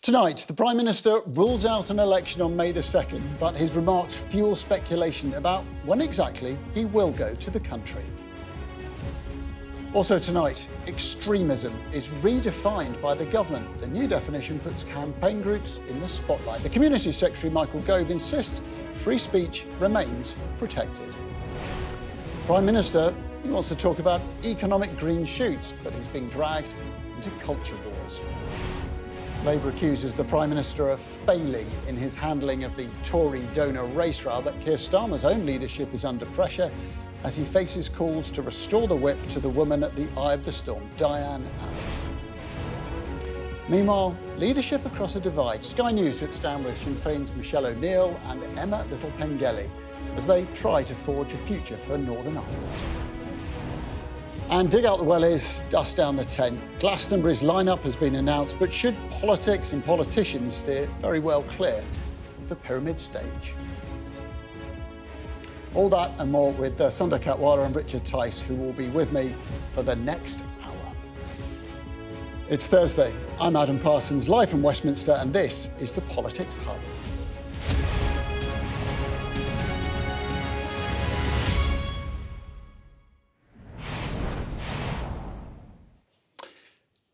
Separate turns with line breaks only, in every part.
Tonight, the Prime Minister rules out an election on May the 2nd, but his remarks fuel speculation about when exactly he will go to the country. Also tonight, extremism is redefined by the government. The new definition puts campaign groups in the spotlight. The Community Secretary, Michael Gove, insists free speech remains protected. Prime Minister, he wants to talk about economic green shoots, but he's being dragged into culture wars. Labour accuses the Prime Minister of failing in his handling of the Tory donor race row, but Keir Starmer's own leadership is under pressure as he faces calls to restore the whip to the woman at the eye of the storm, Diane Abbott. Meanwhile, leadership across a divide. Sky News sits down with Sinn Féin's Michelle O'Neill and Emma Little-Pengelly as they try to forge a future for Northern Ireland. And dig out the wellies, dust down the tent. Glastonbury's lineup has been announced, but should politics and politicians steer very well clear of the pyramid stage? All that and more with Sunder Katwala and Richard Tice, who will be with me for the next hour. It's Thursday. I'm Adam Parsons, live from Westminster, and this is the Politics Hub.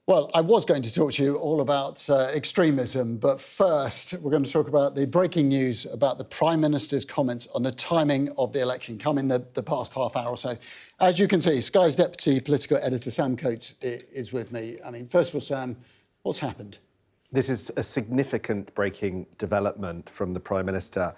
Well, I was going to talk to you all about extremism, but first we're going to talk about the breaking news about the Prime Minister's comments on the timing of the election come in the past half hour or so. As you can see, Sky's Deputy Political Editor Sam Coates is with me. I mean, first of all, Sam, what's happened?
This is a significant breaking development from the Prime Minister.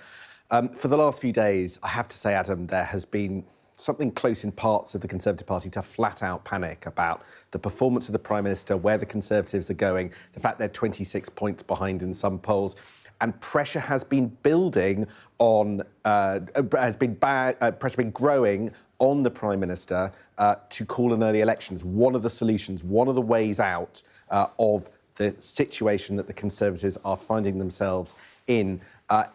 For the last few days, I have to say, Adam, there has been something close in parts of the Conservative Party to flat-out panic about the performance of the Prime Minister, where the Conservatives are going, the fact they're 26 points behind in some polls. And pressure has been building on, pressure been growing on the Prime Minister to call an early elections. One of the solutions, one of the ways out of the situation that the Conservatives are finding themselves in.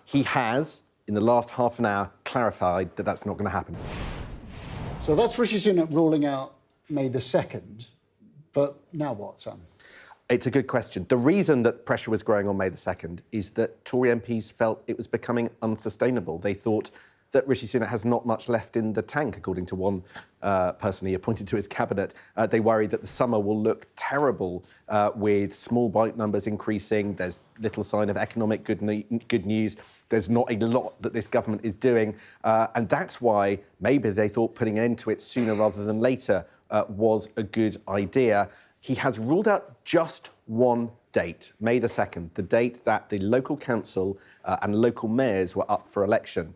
He has, in the last half an hour, clarified that that's not going to happen.
So that's Rishi Sunak ruling out May the 2nd, but now what, Sam?
It's a good question. The reason that pressure was growing on May the 2nd is that Tory MPs felt it was becoming unsustainable. They thought that Rishi Sunak has not much left in the tank, according to one person he appointed to his cabinet. They worry that the summer will look terrible with small bite numbers increasing. There's little sign of economic good news. There's not a lot that this government is doing. And that's why maybe they thought putting an end to it sooner rather than later was a good idea. He has ruled out just one date, May the 2nd, the date that the local council and local mayors were up for election.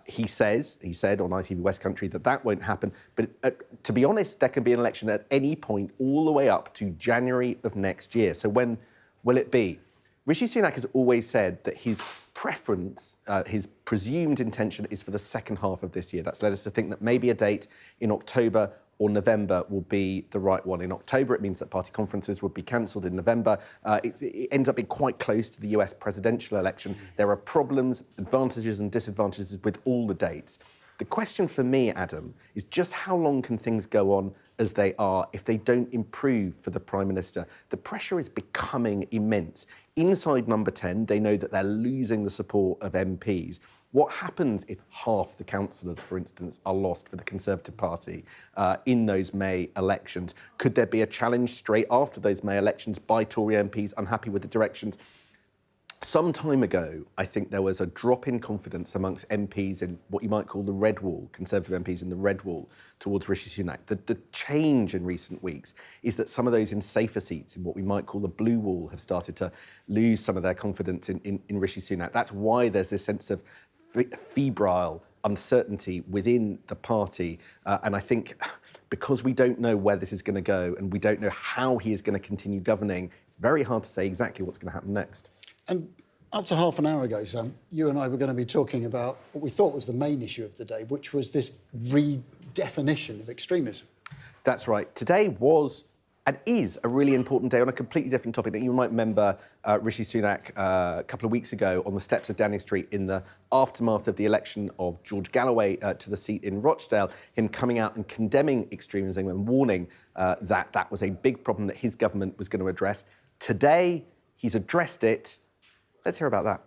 He said on ITV West Country that won't happen. But to be honest, there can be an election at any point all the way up to January of next year. So when will it be? Rishi Sunak has always said that his preference, his presumed intention is for the second half of this year. That's led us to think that maybe a date in October or November will be the right one. In October, it means that party conferences would be cancelled. In November, it ends up being quite close to the US presidential election. There are problems, advantages and disadvantages with all the dates. The question for me, Adam, is just how long can things go on as they are if they don't improve for the Prime Minister? The pressure is becoming immense. Inside Number 10, they know that they're losing the support of MPs. What happens if half the councillors, for instance, are lost for the Conservative Party in those May elections? Could there be a challenge straight after those May elections by Tory MPs unhappy with the directions? Some time ago, I think there was a drop in confidence amongst MPs in what you might call the red wall, Conservative MPs in the red wall towards Rishi Sunak. The change in recent weeks is that some of those in safer seats, in what we might call the blue wall, have started to lose some of their confidence in Rishi Sunak. That's why there's this sense of febrile uncertainty within the party. And I think because we don't know where this is going to go and we don't know how he is going to continue governing, it's very hard to say exactly what's going to happen next.
And up to half an hour ago, Sam, you and I were going to be talking about what we thought was the main issue of the day, which was this redefinition of extremism.
That's right. Today was and is a really important day on a completely different topic. That you might remember Rishi Sunak a couple of weeks ago on the steps of Downing Street in the aftermath of the election of George Galloway to the seat in Rochdale, him coming out and condemning extremism and warning that that was a big problem that his government was going to address. Today, He's addressed it. Let's hear about that.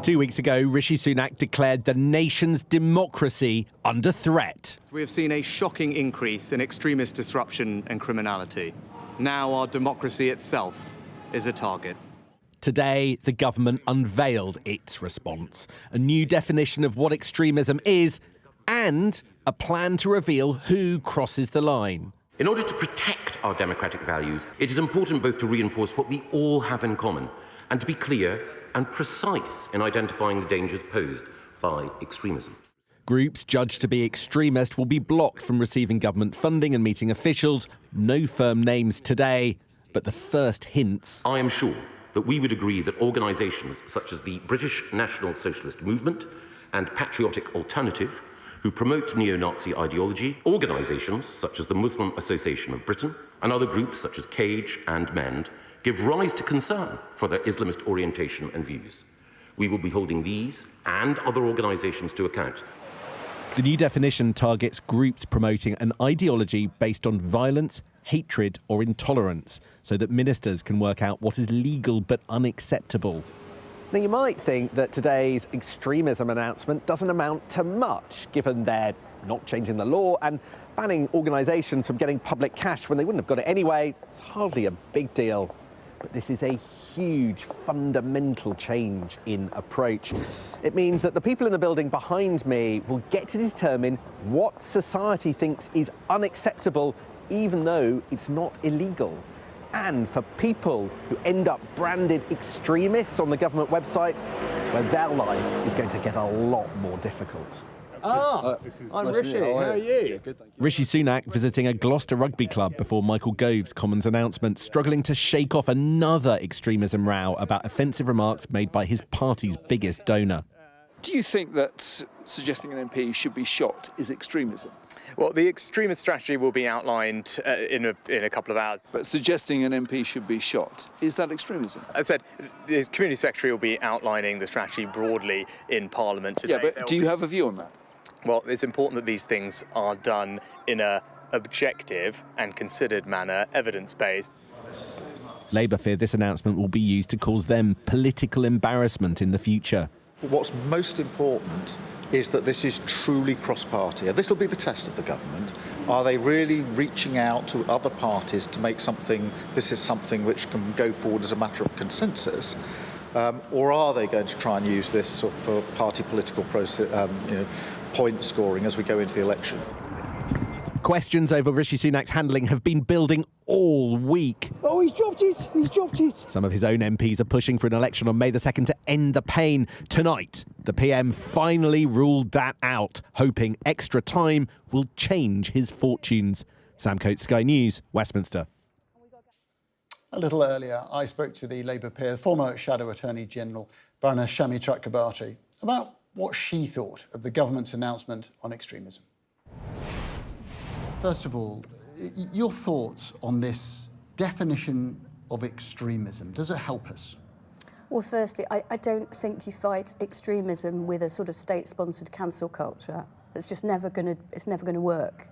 2 weeks ago, Rishi Sunak declared the nation's democracy under threat.
We have seen a shocking increase in extremist disruption and criminality. Now our democracy itself is a target.
Today, the government unveiled its response, a new definition of what extremism is, and a plan to reveal who crosses the line.
In order to protect our democratic values, it is important both to reinforce what we all have in common and to be clear and precise in identifying the dangers posed by extremism.
Groups judged to be extremist will be blocked from receiving government funding and meeting officials. No firm names today, but the first hints.
I am sure that we would agree that organisations such as the British National Socialist Movement and Patriotic Alternative, who promote neo-Nazi ideology, organisations such as the Muslim Association of Britain, and other groups such as Cage and Mend, give rise to concern for their Islamist orientation and views. We will be holding these and other organisations to account.
The new definition targets groups promoting an ideology based on violence, hatred or intolerance, so that ministers can work out what is legal but unacceptable.
Now, you might think that today's extremism announcement doesn't amount to much, given they're not changing the law and banning organisations from getting public cash when they wouldn't have got it anyway. It's hardly a big deal. But this is a huge, fundamental change in approach. It means that the people in the building behind me will get to determine what society thinks is unacceptable, even though it's not illegal. And for people who end up branded extremists on the government website, well, their life is going to get a lot more difficult.
I'm Rishi. How are you? Good, thank you.
Rishi Sunak visiting a Gloucester rugby club before Michael Gove's Commons announcement, struggling to shake off another extremism row about offensive remarks made by his party's biggest donor.
Do you think that suggesting an MP should be shot is extremism?
Well, the extremist strategy will be outlined in a couple of hours.
But suggesting an MP should be shot, is that extremism?
As I said, the Community Secretary will be outlining the strategy broadly in Parliament today.
Yeah, but do you have a view on that?
Well, it's important that these things are done in an objective and considered manner, evidence-based.
Labour fear this announcement will be used to cause them political embarrassment in the future.
What's most important is that this is truly cross-party. And this will be the test of the government. Are they really reaching out to other parties to make this is something which can go forward as a matter of consensus? Or are they going to try and use this for party political process, point scoring as we go into the election?
Questions over Rishi Sunak's handling have been building all week.
Oh, he's dropped it! He's dropped it!
Some of his own MPs are pushing for an election on May the 2nd to end the pain. Tonight, the PM finally ruled that out, hoping extra time will change his fortunes. Sam Coates, Sky News, Westminster.
A little earlier, I spoke to the Labour peer, former Shadow Attorney General, Baroness Shami Chakrabarti, about what she thought of the government's announcement on extremism. First of all, your thoughts on this definition of extremism. Does it help us?
Well, firstly, I don't think you fight extremism with a sort of state-sponsored cancel culture. It's just never going to work.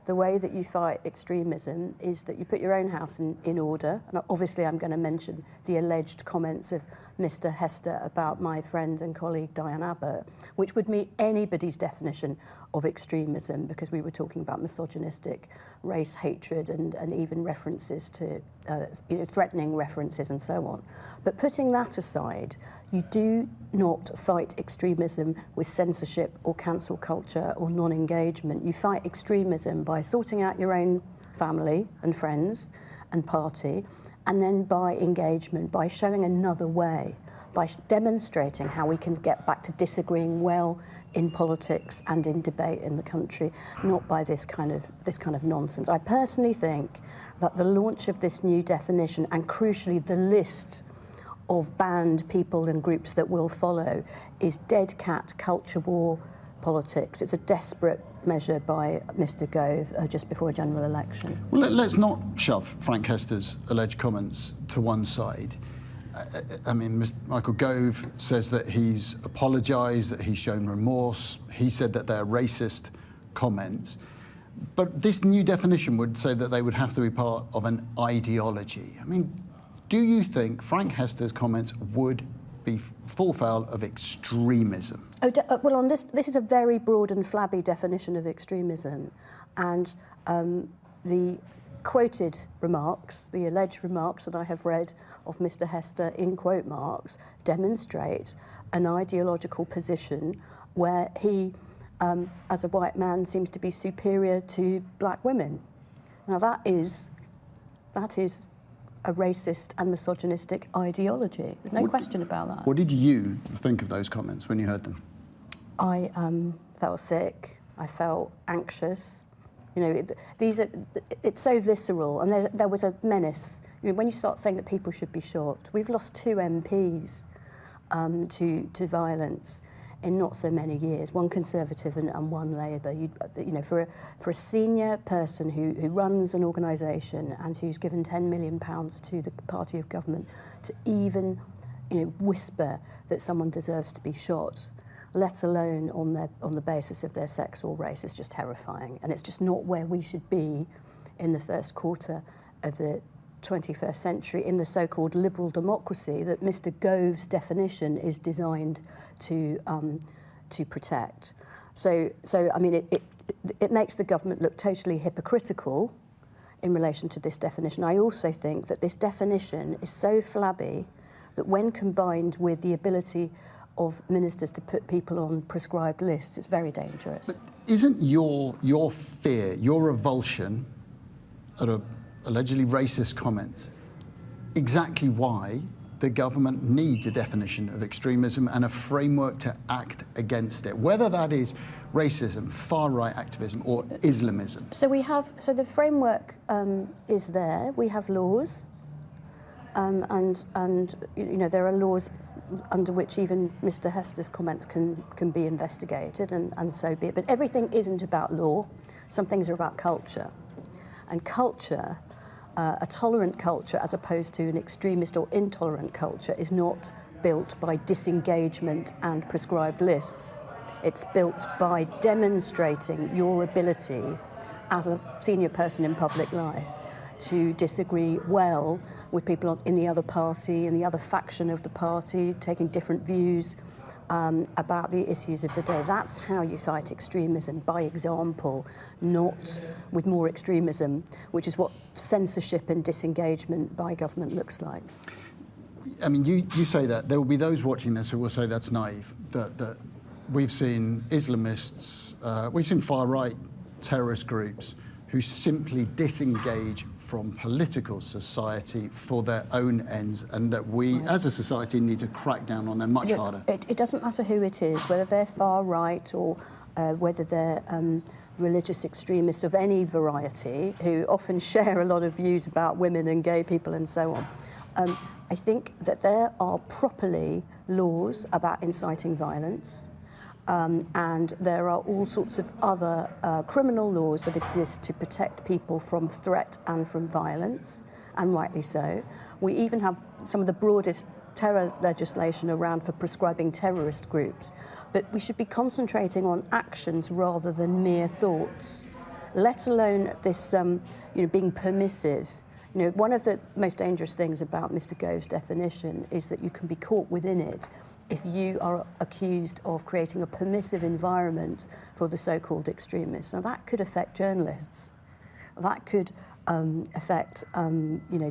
The way that you fight extremism is that you put your own house in order. And obviously I'm going to mention the alleged comments of Mr. Hester about my friend and colleague Diane Abbott, which would meet anybody's definition of extremism, because we were talking about misogynistic race hatred and even references to threatening references and so on. But putting that aside, you do not fight extremism with censorship or cancel culture or non-engagement. You fight extremism by sorting out your own family and friends and party, and then by engagement, by showing another way, by demonstrating how we can get back to disagreeing well in politics and in debate in the country, not by this kind of nonsense. I personally think that the launch of this new definition, and crucially the list of banned people and groups that will follow, is dead cat culture war politics. It's a desperate measure by Mr. Gove just before a general election.
Well, let's not shove Frank Hester's alleged comments to one side. I mean, Michael Gove says that he's apologised, that he's shown remorse. He said that they're racist comments. But this new definition would say that they would have to be part of an ideology. I mean, do you think Frank Hester's comments would fall foul of extremism?
Well, on this is a very broad and flabby definition of extremism, and the quoted remarks, the alleged remarks that I have read of Mr. Hester in quote marks, demonstrate an ideological position where he, as a white man, seems to be superior to black women. Now that is a racist and misogynistic ideology. There's no question about that.
What did you think of those comments when you heard them?
I felt sick. I felt anxious. You know, it's so visceral, and there was a menace. You know, when you start saying that people should be shot, we've lost 2 MPs to violence in not so many years, one Conservative and one Labour. You know, for a senior person who runs an organisation and who's given £10 million to the party of government to even, you know, whisper that someone deserves to be shot, let alone on the basis of their sex or race, is just terrifying. And it's just not where we should be in the first quarter of the 21st century in the so-called liberal democracy that Mr. Gove's definition is designed to protect. So I mean, it makes the government look totally hypocritical in relation to this definition. I also think that this definition is so flabby that when combined with the ability of ministers to put people on prescribed lists, it's very dangerous.
But isn't your fear, your revulsion at a allegedly racist comments exactly why the government needs a definition of extremism and a framework to act against it, whether that is racism, far-right activism or Islamism?
So the framework is there. We have laws, and you know, there are laws under which even Mr. Hester's comments can be investigated, and so be it. But everything isn't about law. Some things are about culture, and culture. A tolerant culture, as opposed to an extremist or intolerant culture, is not built by disengagement and prescribed lists. It's built by demonstrating your ability as a senior person in public life to disagree well with people in the other party, in the other faction of the party, taking different views about the issues of the day. That's how you fight extremism, by example, not with more extremism, which is what censorship and disengagement by government looks like.
I mean, you say that. There will be those watching this who will say that's naive, that we've seen Islamists, we've seen far-right terrorist groups who simply disengage from political society for their own ends, and that we, as a society, need to crack down on them much harder.
It doesn't matter who it is, whether they're far-right or whether they're religious extremists of any variety, who often share a lot of views about women and gay people and so on. I think that there are properly laws about inciting violence, and there are all sorts of other criminal laws that exist to protect people from threat and from violence, and rightly so. We even have some of the broadest terror legislation around for prescribing terrorist groups. But we should be concentrating on actions rather than mere thoughts, let alone this being permissive. You know, one of the most dangerous things about Mr. Gove's definition is that you can be caught within it if you are accused of creating a permissive environment for the so-called extremists. Now that could affect journalists. That could affect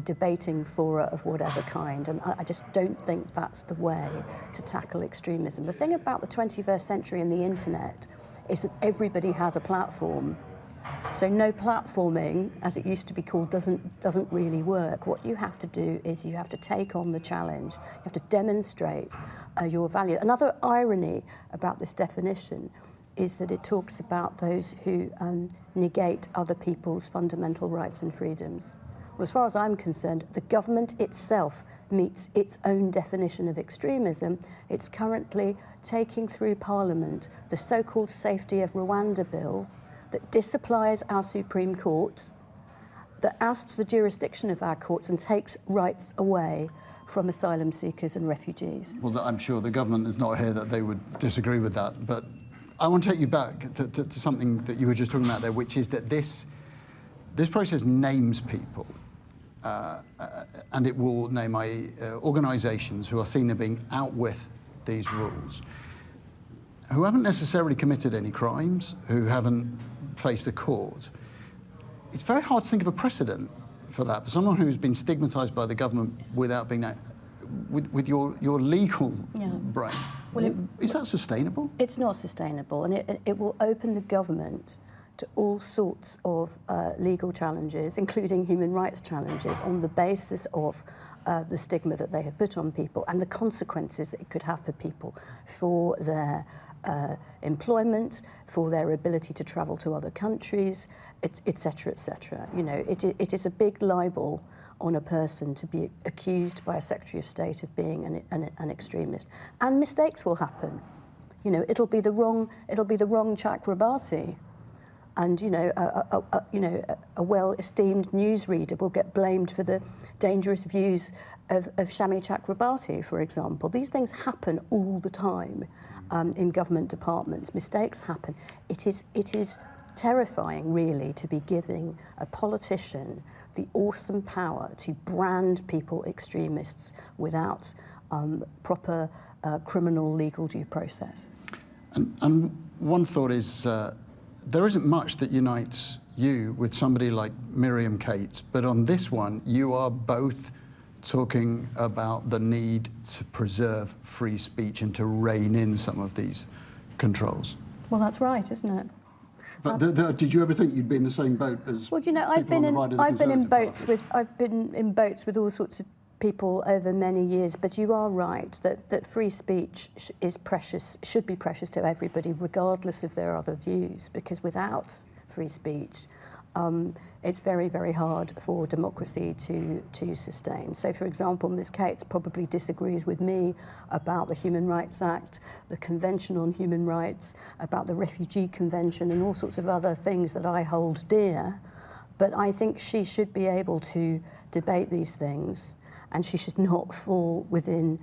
debating fora of whatever kind, and I just don't think that's the way to tackle extremism. The thing about the 21st century and the internet is that everybody has a platform. So no platforming, as it used to be called, doesn't really work. What you have to do is you have to take on the challenge. You have to demonstrate your value. Another irony about this definition is that it talks about those who negate other people's fundamental rights and freedoms. Well, as far as I'm concerned, the government itself meets its own definition of extremism. It's currently taking through Parliament the so-called Safety of Rwanda bill that disapplies our Supreme Court, that ousts the jurisdiction of our courts and takes rights away from asylum seekers and refugees.
Well, I'm sure the government is not here that they would disagree with that, but I want to take you back to something that you were just talking about there, which is that this process names people, and it will name organisations who are seen as being out with these rules, who haven't necessarily committed any crimes, who haven't faced a court. It's very hard to think of a precedent for that, for someone who's been stigmatised by the government without being with your legal brain. Well, is that sustainable?
It's not sustainable, and it will open the government to all sorts of legal challenges, including human rights challenges, on the basis of the stigma that they have put on people and the consequences that it could have for people, for their employment, for their ability to travel to other countries, etc., etc. You know, it is a big libel on a person to be accused by a Secretary of State of being an extremist, and mistakes will happen. You know, it'll be the wrong Chakrabarti, and you know, a well-esteemed newsreader will get blamed for the dangerous views of Shami Chakrabarti, for example. These things happen all the time in government departments. Mistakes happen. It is terrifying, really, to be giving a politician the awesome power to brand people extremists without proper criminal legal due process.
And one thought is, there isn't much that unites you with somebody like Miriam Cates, but on this one, you are both talking about the need to preserve free speech and to rein in some of these controls.
Well, that's right, isn't it?
But did you ever think you'd be in the same boat as? Well, you know, I've been in
boats with all sorts of people over many years. But you are right that free speech is precious, should be precious to everybody, regardless of their other views. Because without free speech, it's very, very hard for democracy to sustain. So, for example, Ms. Cates probably disagrees with me about the Human Rights Act, the Convention on Human Rights, about the Refugee Convention and all sorts of other things that I hold dear. But I think she should be able to debate these things, and she should not fall within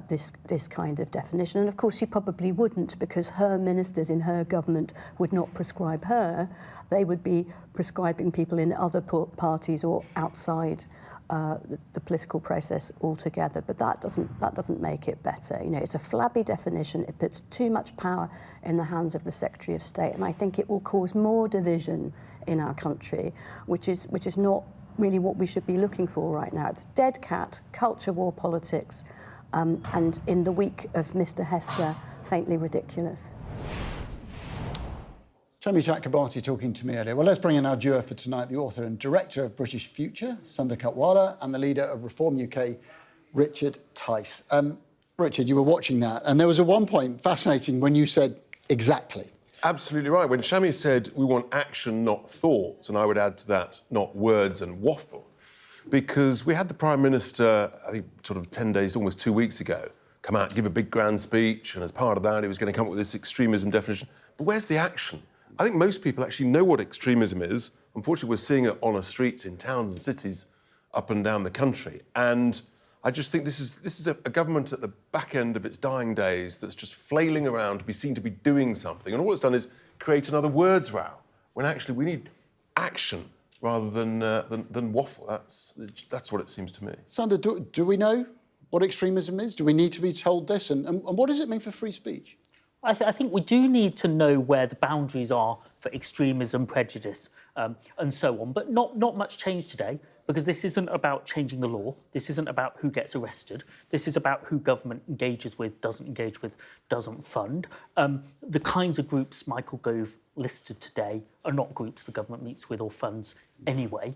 this kind of definition. And of course she probably wouldn't, because her ministers in her government would not prescribe her. They would be prescribing people in other parties or outside the political process altogether. But that doesn't make it better. You know, it's a flabby definition. It puts too much power in the hands of the Secretary of State, and I think it will cause more division in our country, which is not really what we should be looking for right now. It's dead cat, culture war politics, and in the week of Mr. Hester, faintly ridiculous.
Shami Chakrabarti talking to me earlier. Well, let's bring in our duo for tonight, the author and director of British Future, Sunder Katwala, and the leader of Reform UK, Richard Tice. Richard, you were watching that, and there was at one point fascinating when you said exactly.
Absolutely right. When Shami said we want action, not thoughts, and I would add to that, not words and waffle, because we had the Prime Minister, I think, sort of 10 days, almost 2 weeks ago, come out, give a big grand speech, and as part of that, he was going to come up with this extremism definition. But where's the action? I think most people actually know what extremism is. Unfortunately, we're seeing it on our streets in towns and cities up and down the country. And I just think this is a government at the back end of its dying days that's just flailing around to be seen to be doing something. And all it's done is create another words row, when actually we need action rather than waffle. That's what it seems to me.
Sunder, do we know what extremism is? Do we need to be told this? And what does it mean for free speech?
I think we do need to know where the boundaries are for extremism, prejudice, and so on. But not much change today, because this isn't about changing the law. This isn't about who gets arrested. This is about who government engages with, doesn't engage with, doesn't fund. The kinds of groups Michael Gove listed today are not groups the government meets with or funds anyway.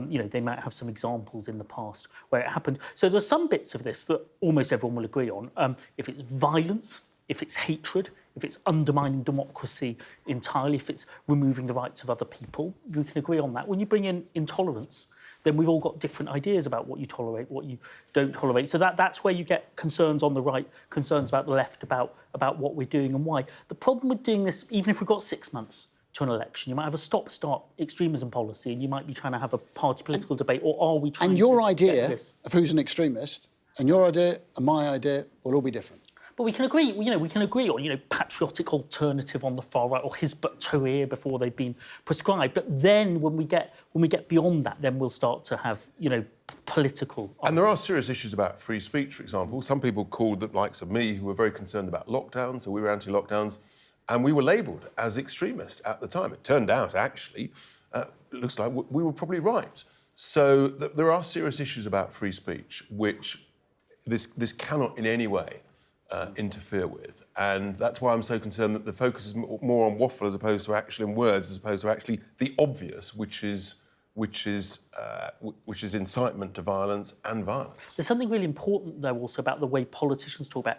You know, they might have some examples in the past where it happened. So there's some bits of this that almost everyone will agree on. If it's violence, if it's hatred, if it's undermining democracy entirely, if it's removing the rights of other people, we can agree on that. When you bring in intolerance, then we've all got different ideas about what you tolerate, what you don't tolerate. So that's where you get concerns on the right, concerns about the left, about what we're doing and why. The problem with doing this, even if we've got 6 months to an election, you might have a stop-start extremism policy, and you might be trying to have a party political debate, or are we trying to...
And your idea of who's an extremist, and your idea and my idea will all be different.
But we can agree, we can agree on, patriotic alternative on the far right or Hizb ut-Tahrir before they've been prescribed. But then when we get beyond that, then we'll start to have, political.
And there are serious issues about free speech, for example. Some people called the likes of me who were very concerned about lockdowns, so we were anti-lockdowns, and we were labelled as extremist at the time. It turned out, actually, it looks like we were probably right. So there are serious issues about free speech, which this cannot in any way interfere with, and that's why I'm so concerned that the focus is more on waffle as opposed to actually in words, as opposed to actually the obvious, which is incitement to violence and violence.
There's something really important, though, also about the way politicians talk about.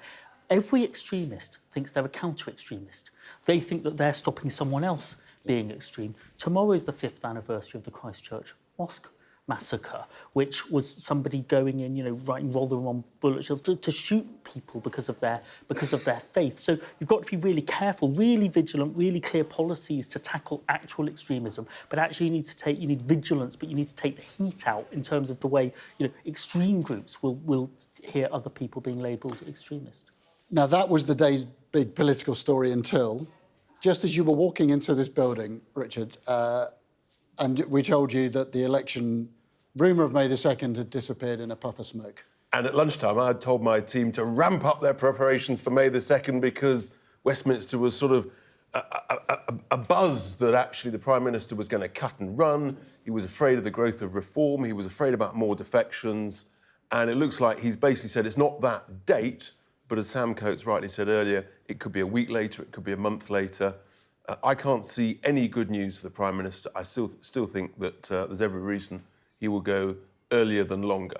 Every extremist thinks they're a counter-extremist. They think that they're stopping someone else being extreme. Tomorrow is the 5th anniversary of the Christchurch mosque massacre, which was somebody going in, writing Rotherham on bullet shells to shoot people because of their faith. So you've got to be really careful, really vigilant, really clear policies to tackle actual extremism. But actually, you need vigilance, but you need to take the heat out in terms of the way extreme groups will hear other people being labelled extremist.
Now that was the day's big political story until, just as you were walking into this building, Richard, and we told you that the election rumour of May the 2nd had disappeared in a puff of smoke.
And at lunchtime, I had told my team to ramp up their preparations for May the 2nd because Westminster was sort of a buzz that actually the Prime Minister was going to cut and run. He was afraid of the growth of reform. He was afraid about more defections. And it looks like he's basically said it's not that date, but as Sam Coates rightly said earlier, it could be a week later, it could be a month later. I can't see any good news for the Prime Minister. I still think that there's every reason he will go earlier than longer.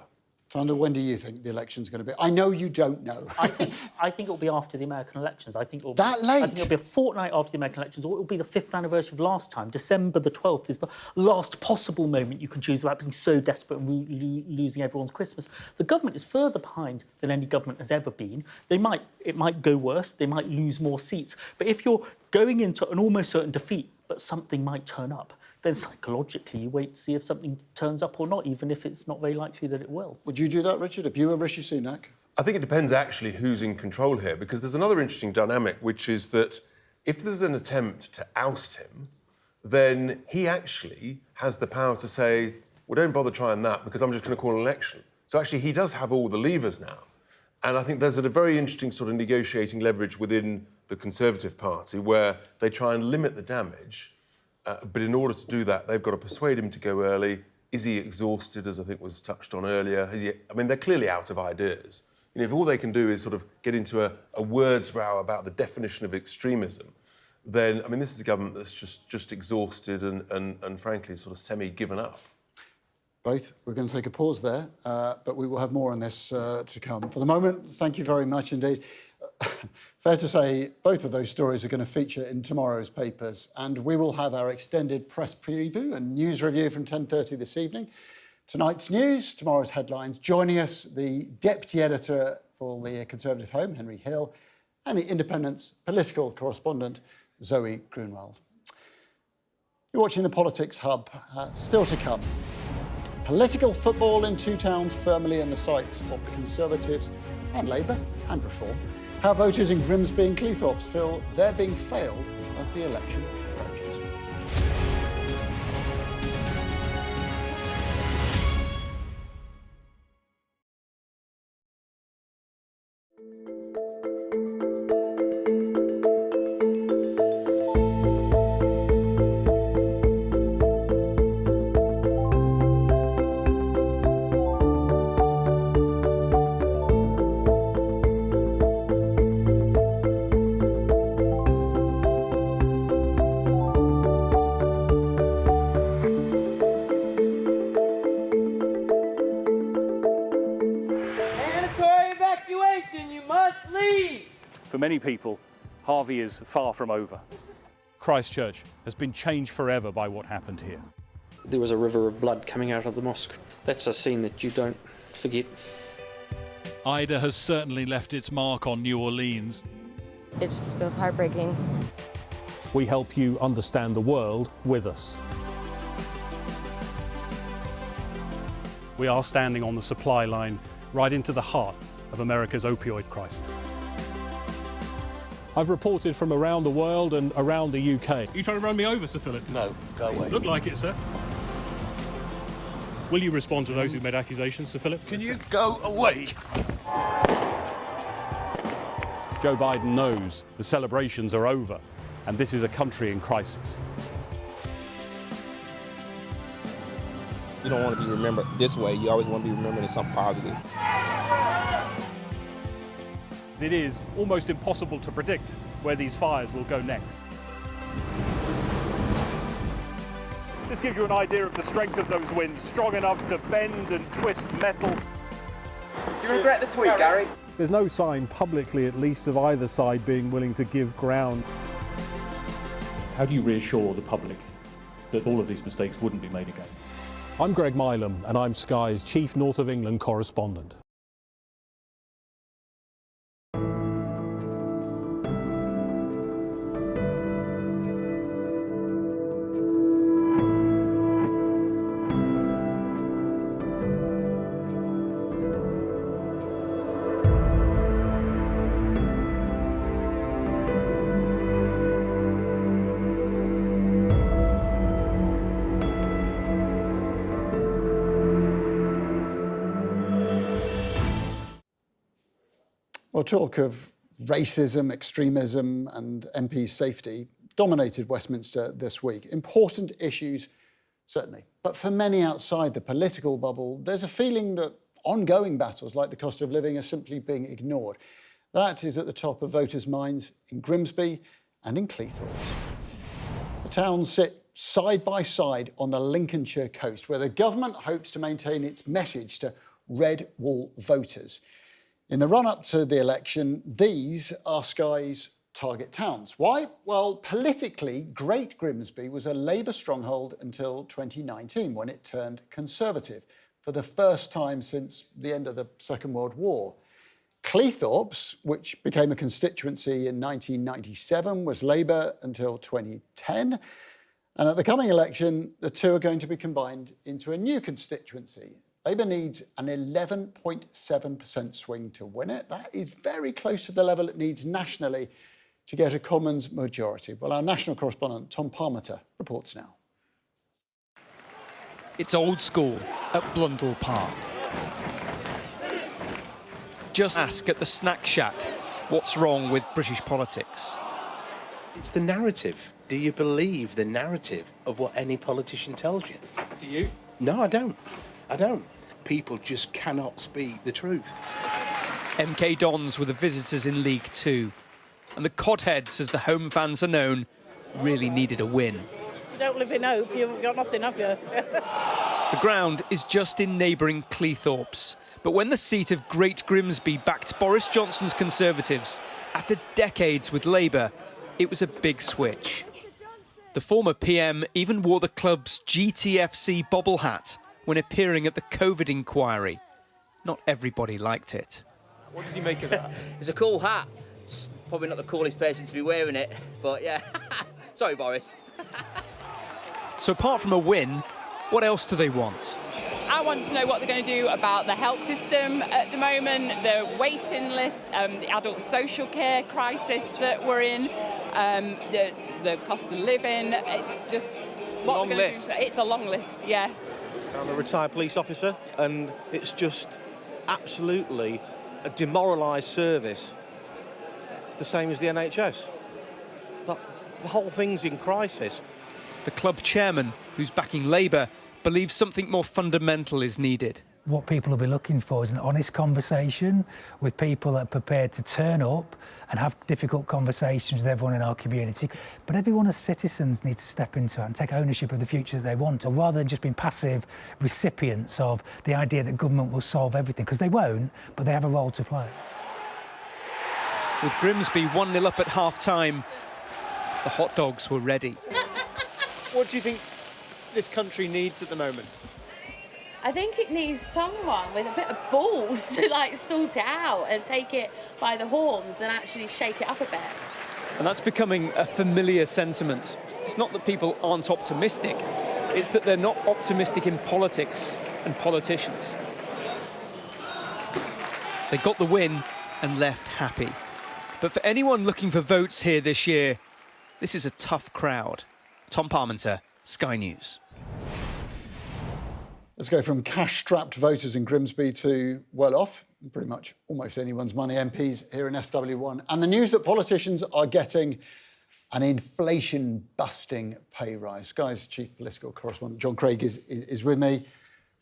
Sunder, when do you think the election's going to be? I know you don't know.
I think it'll be after the American elections.
That late?
I think it'll be a fortnight after the American elections, or it'll be the 5th anniversary of last time. December the 12th is the last possible moment you can choose without being so desperate and losing everyone's Christmas. The government is further behind than any government has ever been. It might go worse. They might lose more seats. But if you're going into an almost certain defeat, but something might turn up, then psychologically you wait to see if something turns up or not, even if it's not very likely that it will.
Would you do that, Richard, if you were Rishi Sunak?
I think it depends actually who's in control here, because there's another interesting dynamic, which is that if there's an attempt to oust him, then he actually has the power to say, well, don't bother trying that because I'm just going to call an election. So actually he does have all the levers now. And I think there's a very interesting sort of negotiating leverage within the Conservative Party where they try and limit the damage. But in order to do that, they've got to persuade him to go early. Is he exhausted, as I think was touched on earlier? They're clearly out of ideas. If all they can do is sort of get into a words row about the definition of extremism, then, this is a government that's just exhausted and frankly, sort of semi-given up.
Both. We're going to take a pause there, but we will have more on this to come. For the moment, thank you very much indeed. Fair to say, both of those stories are going to feature in tomorrow's papers, and we will have our extended press preview and news review from 10:30 this evening. Tonight's news, tomorrow's headlines. Joining us, the deputy editor for the Conservative Home, Henry Hill, and the Independent's political correspondent, Zoe Grunwald. You're watching the Politics Hub. Still to come. Political football in two towns firmly in the sights of the Conservatives and Labour and Reform. How voters in Grimsby and Cleethorpes feel they're being failed as the election approaches.
For many people, Harvey is far from over. Christchurch has been changed forever by what happened here.
There was a river of blood coming out of the mosque. That's a scene that you don't forget.
Ida has certainly left its mark on New Orleans.
It just feels heartbreaking.
We help you understand the world with us. We are standing on the supply line right into the heart of America's opioid crisis. I've reported from around the world and around the UK. Are you trying to run me over, Sir Philip?
No, go away.
Look like it, sir. Will you respond to those who made accusations, Sir Philip?
Can you go away?
Joe Biden knows the celebrations are over, and this is a country in crisis.
You don't want to be remembered this way. You always want to be remembered as something positive.
It is almost impossible to predict where these fires will go next. This gives you an idea of the strength of those winds, strong enough to bend and twist metal.
Do you regret the tweet, Gary?
There's no sign, publicly at least, of either side being willing to give ground. How do you reassure the public that all of these mistakes wouldn't be made again? I'm Greg Milam, and I'm Sky's Chief North of England correspondent.
Well, talk of racism, extremism and MP safety dominated Westminster this week. Important issues, certainly. But for many outside the political bubble, there's a feeling that ongoing battles like the cost of living are simply being ignored. That is at the top of voters' minds in Grimsby and in Cleethorpes. The towns sit side by side on the Lincolnshire coast, where the government hopes to maintain its message to red wall voters. In the run-up to the election, these are Sky's target towns. Why? Well, politically, Great Grimsby was a Labour stronghold until 2019, when it turned Conservative for the first time since the end of the Second World War. Cleethorpes, which became a constituency in 1997, was Labour until 2010. And at the coming election, the two are going to be combined into a new constituency. Labour needs an 11.7% swing to win it. That is very close to the level it needs nationally to get a Commons majority. Well, our national correspondent, Tom Parmenter, reports now.
It's old school at Blundell Park. Just ask at the snack shack what's wrong with British politics.
It's the narrative. Do you believe the narrative of what any politician tells you?
Do you?
No, I don't. I don't. People just cannot speak the truth.
MK Dons were the visitors in League Two. And the Codheads, as the home fans are known, really needed a win.
If you don't live in hope, you've got nothing, have you?
The ground is just in neighbouring Cleethorpes. But when the seat of Great Grimsby backed Boris Johnson's Conservatives, after decades with Labour, it was a big switch. The former PM even wore the club's GTFC bobble hat when appearing at the COVID inquiry. Not everybody liked it.
What did you make of that? It's a cool hat. It's probably not the coolest person to be wearing it, but yeah. Sorry, Boris.
So apart from a win, what else do they want?
I want to know what they're going to do about the health system at the moment, the waiting list, the adult social care crisis that we're in, the cost of living, just what
Long
we're going
list.
to do. It's a long list, yeah.
I'm a retired police officer, and it's just absolutely a demoralised service, the same as the NHS. The whole thing's in crisis.
The club chairman, who's backing Labour, believes something more fundamental is needed.
What people will be looking for is an honest conversation with people that are prepared to turn up and have difficult conversations with everyone in our community. But everyone as citizens needs to step into it and take ownership of the future that they want, or rather than just being passive recipients of the idea that government will solve everything, because they won't, but they have a role to play.
With Grimsby 1-0 up at half-time, the hot dogs were ready.
What do you think this country needs at the moment?
I think it needs someone with a bit of balls to like sort it out and take it by the horns and actually shake it up a bit.
And that's becoming a familiar sentiment. It's not that people aren't optimistic, it's that they're not optimistic in politics and politicians. They got the win and left happy. But for anyone looking for votes here this year, this is a tough crowd. Tom Parmenter, Sky News.
Let's go from cash-strapped voters in Grimsby to well-off, pretty much almost anyone's money MPs here in SW1. And the news that politicians are getting an inflation-busting pay rise. Sky's chief political correspondent, John Craig, is with me.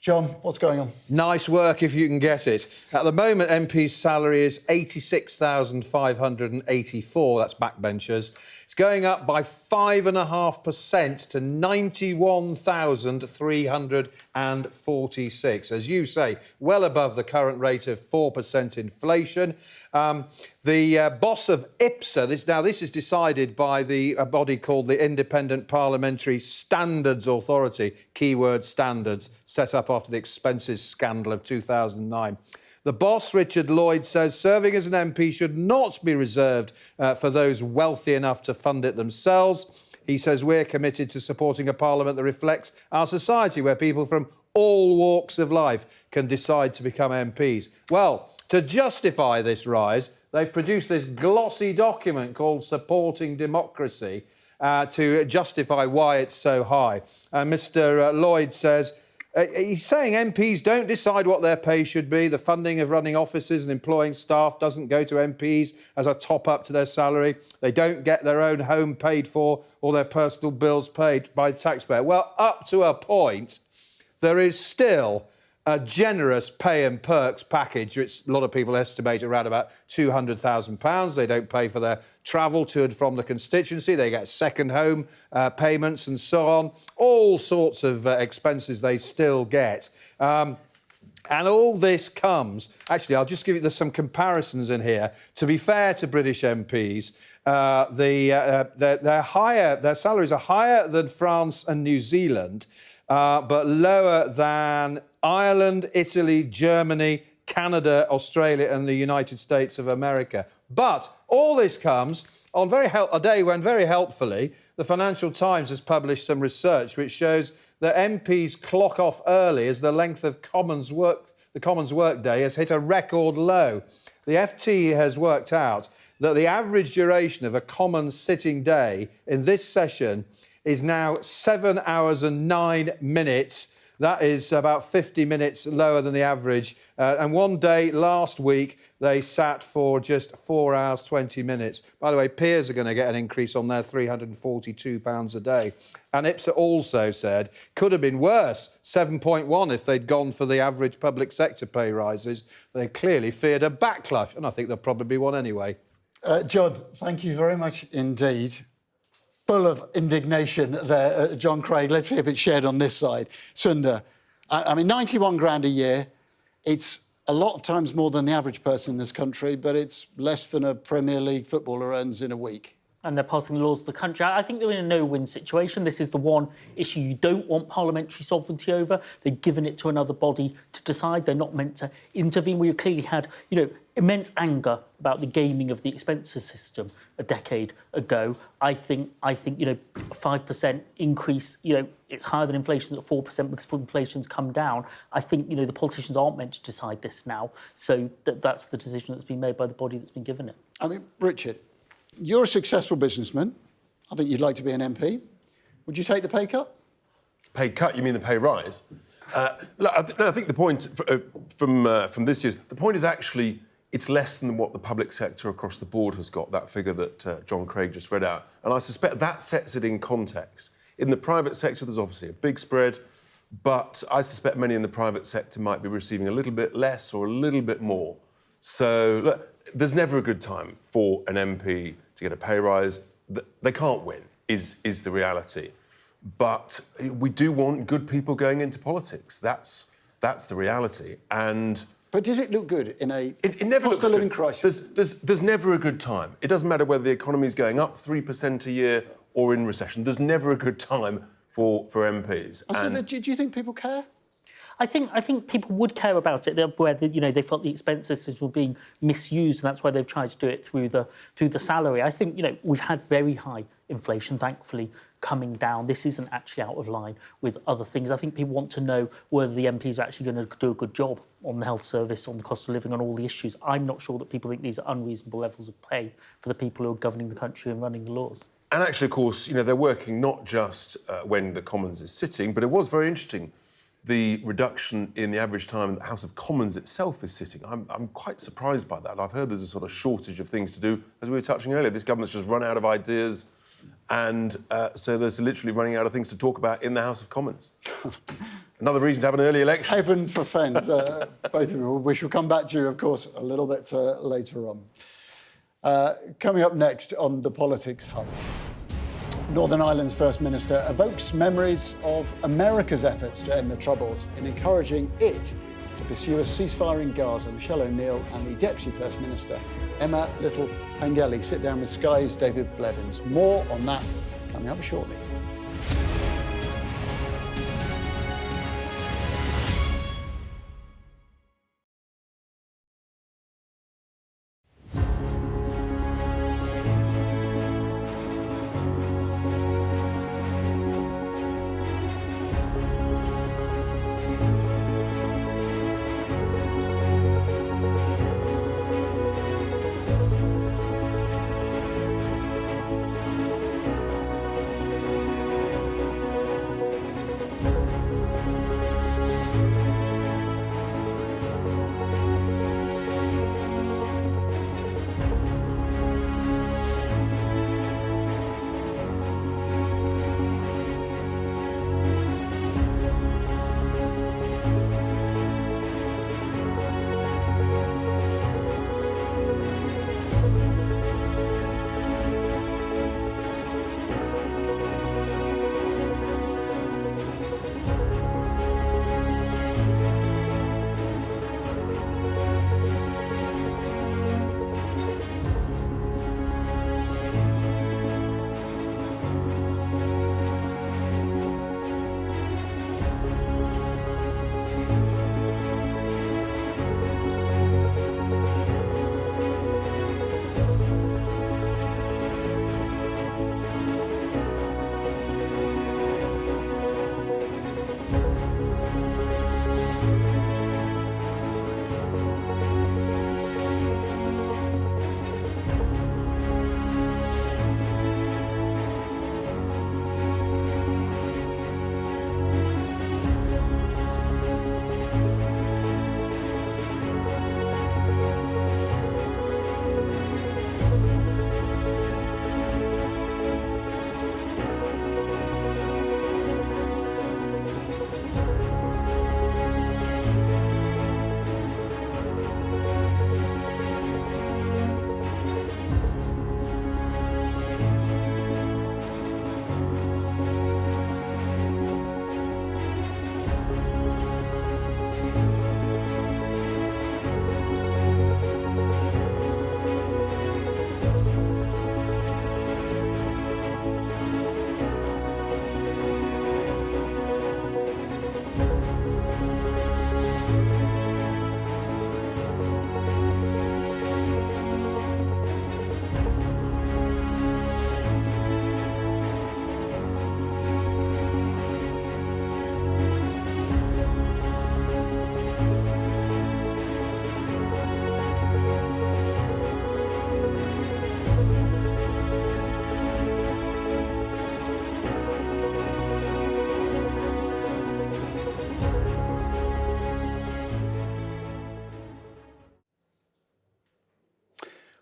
John, what's going on?
Nice work if you can get it. At the moment, MP's salary is $86,584. That's backbenchers. It's going up by 5.5% to $91,346. As you say, well above the current rate of 4% inflation. The boss of IPSA, this is decided by a body called the Independent Parliamentary Standards Authority, keyword standards, set up after the expenses scandal of 2009. The boss, Richard Lloyd, says serving as an MP should not be reserved for those wealthy enough to fund it themselves. He says we're committed to supporting a parliament that reflects our society, where people from all walks of life can decide to become MPs. Well, to justify this rise, they've produced this glossy document called Supporting Democracy to justify why it's so high. Mr. Lloyd says, he's saying MPs don't decide what their pay should be. The funding of running offices and employing staff doesn't go to MPs as a top-up to their salary. They don't get their own home paid for or their personal bills paid by the taxpayer. Well, up to a point, there is still a generous pay and perks package, which a lot of people estimate around about £200,000. They don't pay for their travel to and from the constituency. They get second home payments and so on. All sorts of expenses they still get. And all this comes... Actually, I'll just give you some comparisons in here. To be fair to British MPs, their salaries are higher than France and New Zealand, but lower than Ireland, Italy, Germany, Canada, Australia and the United States of America. But all this comes on a day when, very helpfully, the Financial Times has published some research which shows that MPs clock off early as the length of the Commons workday has hit a record low. The FT has worked out that the average duration of a Commons sitting day in this session is now 7 hours and 9 minutes. That is about 50 minutes lower than the average. And one day last week, they sat for just 4 hours, 20 minutes. By the way, peers are going to get an increase on their £342 a day. And IPSA also said, could have been worse, 7.1 if they'd gone for the average public sector pay rises. They clearly feared a backlash, and I think there'll probably be one anyway.
John, thank you very much indeed. Full of indignation there, John Craig. Let's see if it's shared on this side. Sunder, I mean, 91 grand a year, it's a lot of times more than the average person in this country, but it's less than a Premier League footballer earns in a week.
And they're passing the laws of the country. I think they're in a no-win situation. This is the one issue you don't want parliamentary sovereignty over. They've given it to another body to decide. They're not meant to intervene. We clearly had, immense anger about the gaming of the expenses system a decade ago. I think, a 5% increase, it's higher than inflation at 4% because inflation's come down. I think, the politicians aren't meant to decide this now. So that's the decision that's been made by the body that's been given it.
I mean, Richard, you're a successful businessman. I think you'd like to be an MP. Would you take the pay cut?
Pay cut? You mean the pay rise? Look, I think the point from this year's... The point is actually it's less than what the public sector across the board has got, that figure that John Craig just read out. And I suspect that sets it in context. In the private sector, there's obviously a big spread, but I suspect many in the private sector might be receiving a little bit less or a little bit more. So, look, there's never a good time for an MP to get a pay rise. They can't win, is the reality. But we do want good people going into politics. That's the reality.
But does it look good in a
never
cost of living crisis?
There's never a good time. It doesn't matter whether the economy's going up 3% a year or in recession. There's never a good time for MPs.
So do you think people care?
I think people would care about it, where they felt the expense systems were being misused, and that's why they've tried to do it through the salary. I think we've had very high inflation, thankfully, coming down. This isn't actually out of line with other things. I think people want to know whether the MPs are actually going to do a good job on the health service, on the cost of living, on all the issues. I'm not sure that people think these are unreasonable levels of pay for the people who are governing the country and running the laws.
And actually, of course, they're working not just when the Commons is sitting, but it was very interesting, the reduction in the average time the House of Commons itself is sitting. I'm quite surprised by that. I've heard there's a sort of shortage of things to do. As we were touching earlier, this government's just run out of ideas, and so there's literally running out of things to talk about in the House of Commons. Another reason to have an early election.
Heaven forfend, both of you. We shall come back to you, of course, a little bit later on. Coming up next on the Politics Hub. Northern Ireland's First Minister evokes memories of America's efforts to end the Troubles in encouraging it to pursue a ceasefire in Gaza. Michelle O'Neill and the Deputy First Minister, Emma Little-Pengelly, sit down with Sky's David Blevins. More on that coming up shortly.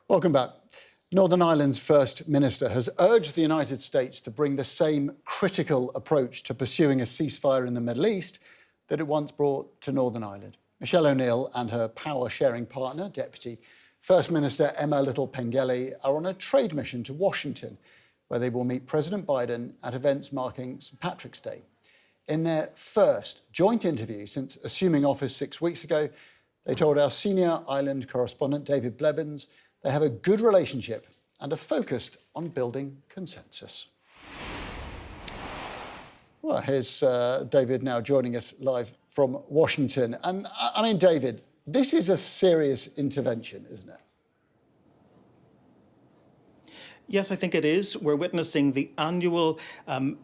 Welcome back. Northern Ireland's First Minister has urged the United States to bring the same critical approach to pursuing a ceasefire in the Middle East that it once brought to Northern Ireland. Michelle O'Neill and her power-sharing partner, Deputy First Minister Emma Little-Pengelly, are on a trade mission to Washington, where they will meet President Biden at events marking St. Patrick's Day. In their first joint interview since assuming office 6 weeks ago, they told our senior Ireland correspondent, David Blevins, they have a good relationship and are focused on building consensus. Well, here's David now joining us live from Washington. And I mean, David, this is a serious intervention, isn't it?
Yes, I think it is. We're witnessing the annual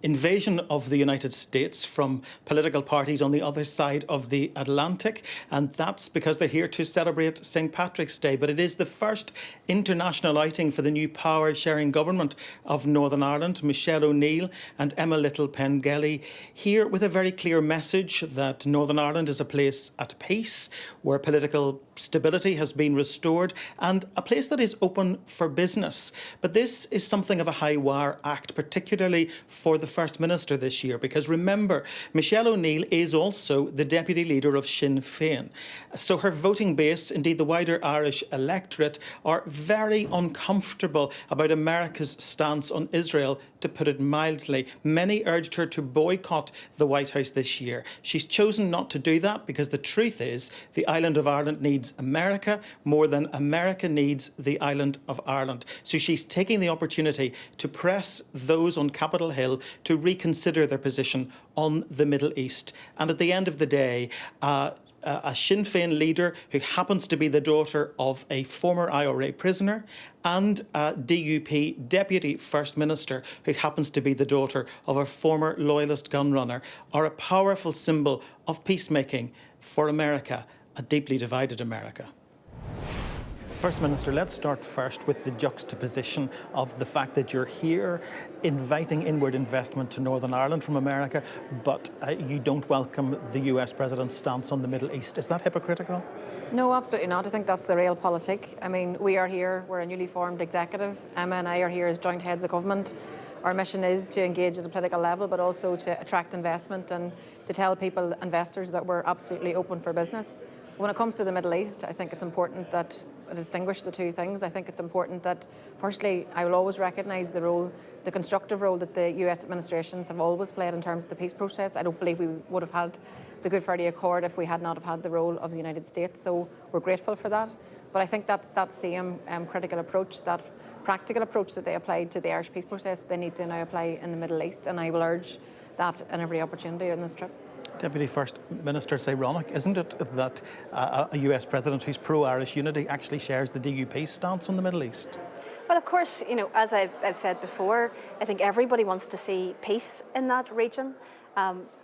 invasion of the United States from political parties on the other side of the Atlantic, and that's because they're here to celebrate St. Patrick's Day. But it is the first international outing for the new power-sharing government of Northern Ireland, Michelle O'Neill and Emma Little-Pengelly, here with a very clear message that Northern Ireland is a place at peace, where political stability has been restored, and a place that is open for business. But this is something of a high-wire act, particularly for the First Minister this year, because remember, Michelle O'Neill is also the Deputy Leader of Sinn Féin. So her voting base, indeed the wider Irish electorate, are very uncomfortable about America's stance on Israel, to put it mildly. Many urged her to boycott the White House this year. She's chosen not to do that because the truth is the island of Ireland needs America more than America needs the island of Ireland. So she's taking the opportunity to press those on Capitol Hill to reconsider their position on the Middle East. And at the end of the day, a Sinn Féin leader who happens to be the daughter of a former IRA prisoner, and a DUP Deputy First Minister who happens to be the daughter of a former Loyalist gunrunner, are a powerful symbol of peacemaking for America, a deeply divided America. First Minister, let's start first with the juxtaposition of the fact that you're here inviting inward investment to Northern Ireland from America, but you don't welcome the US President's stance on the Middle East. Is that hypocritical?
No, absolutely not. I think that's the realpolitik. I mean, we are here, we're a newly formed executive. Emma and I are here as joint heads of government. Our mission is to engage at a political level, but also to attract investment and to tell people, investors, that we're absolutely open for business. When it comes to the Middle East, I think it's important that I distinguish the two things. I think it's important that, firstly, I will always recognise the role, the constructive role that the US administrations have always played in terms of the peace process. I don't believe we would have had the Good Friday Accord if we had not have had the role of the United States. So we're grateful for that. But I think that same critical approach, that practical approach that they applied to the Irish peace process, they need to now apply in the Middle East. And I will urge that in every opportunity on this trip.
Deputy First Minister, it's ironic, isn't it, that a US President who's pro-Irish unity actually shares the DUP stance on the Middle East?
Well, of course, you know, as I've said before, I think everybody wants to see peace in that region.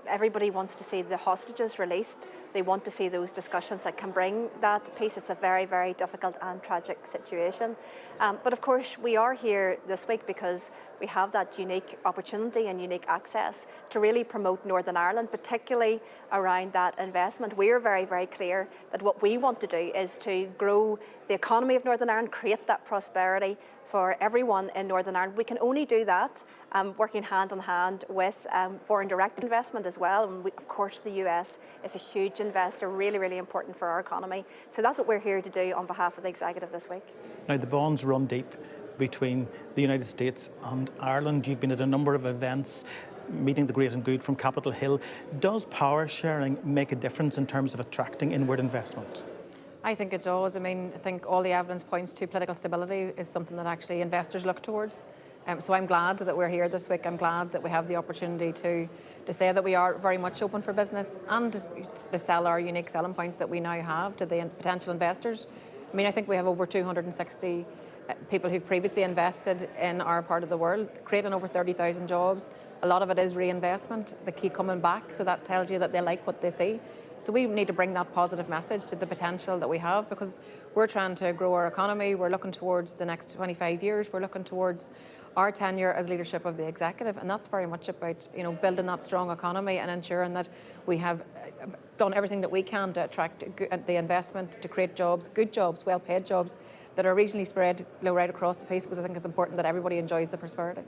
Everybody wants to see the hostages released. They want to see those discussions that can bring that peace. It's a very, very difficult and tragic situation. But of course, we are here this week because we have that unique opportunity and unique access to really promote Northern Ireland, particularly around that investment. We are very, very clear that what we want to do is to grow the economy of Northern Ireland, create that prosperity for everyone in Northern Ireland. We can only do that working hand in hand with foreign direct investment as well. And of course, the US is a huge investor, really, really important for our economy. So that's what we're here to do on behalf of the executive this week.
Now, the bonds run deep between the United States and Ireland. You've been at a number of events, meeting the great and good from Capitol Hill. Does power sharing make a difference in terms of attracting inward investment?
I think it does. I mean, I think all the evidence points to political stability is something that actually investors look towards. So I'm glad that we're here this week. I'm glad that we have the opportunity to say that we are very much open for business and to sell our unique selling points that we now have to the potential investors. I mean, I think we have over 260 people who've previously invested in our part of the world, creating over 30,000 jobs. A lot of it is reinvestment. They keep coming back, so that tells you that they like what they see. So we need to bring that positive message to the potential that we have, because we're trying to grow our economy. We're looking towards the next 25 years. We're looking towards our tenure as leadership of the executive, and that's very much about, you know, building that strong economy and ensuring that we have done everything that we can to attract the investment, to create jobs, good jobs, well-paid jobs that are regionally spread right across the piece, because I think it's important that everybody enjoys the prosperity.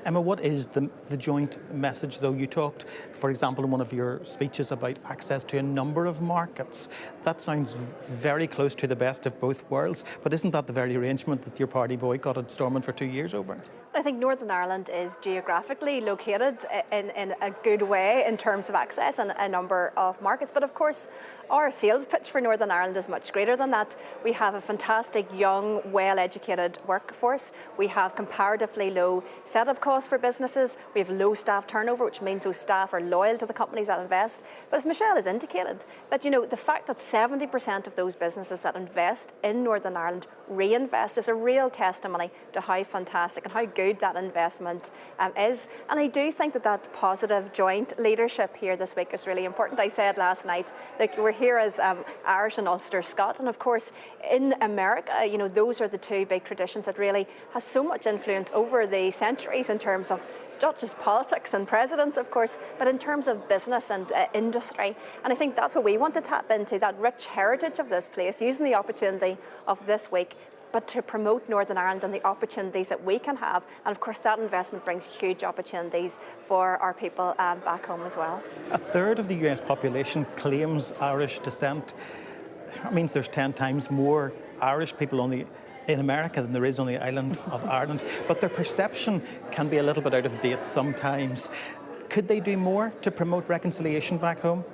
Emma, what is the joint message, though? You talked, for example, in one of your speeches about access to a number of markets. That sounds very close to the best of both worlds, but isn't that the very arrangement that your party boycotted Stormont for 2 years over?
I think Northern Ireland is geographically located in a good way in terms of access and a number of markets. But of course, Our sales pitch for Northern Ireland is much greater than that. We have a fantastic, young, well-educated workforce. We have comparatively low setup costs for businesses. We have low staff turnover, which means those staff are loyal to the companies that invest. But as Michelle has indicated, that the fact that 70% of those businesses that invest in Northern Ireland reinvest is a real testimony to how fantastic and how good that investment is. And I do think that positive joint leadership here this week is really important. I said last night, like, we're here as Irish and Ulster Scot, and of course in America, those are the two big traditions that really has so much influence over the centuries in terms of not just politics and presidents, of course, but in terms of business and industry. And I think that's what we want to tap into, that rich heritage of this place, using the opportunity of this week, but to promote Northern Ireland and the opportunities that we can have. And of course, that investment brings huge opportunities for our people back home as well.
A third of the US population claims Irish descent. That means there's 10 times more Irish people in America than there is on the island of Ireland. But their perception can be a little bit out of date sometimes. Could they do more to promote reconciliation back home?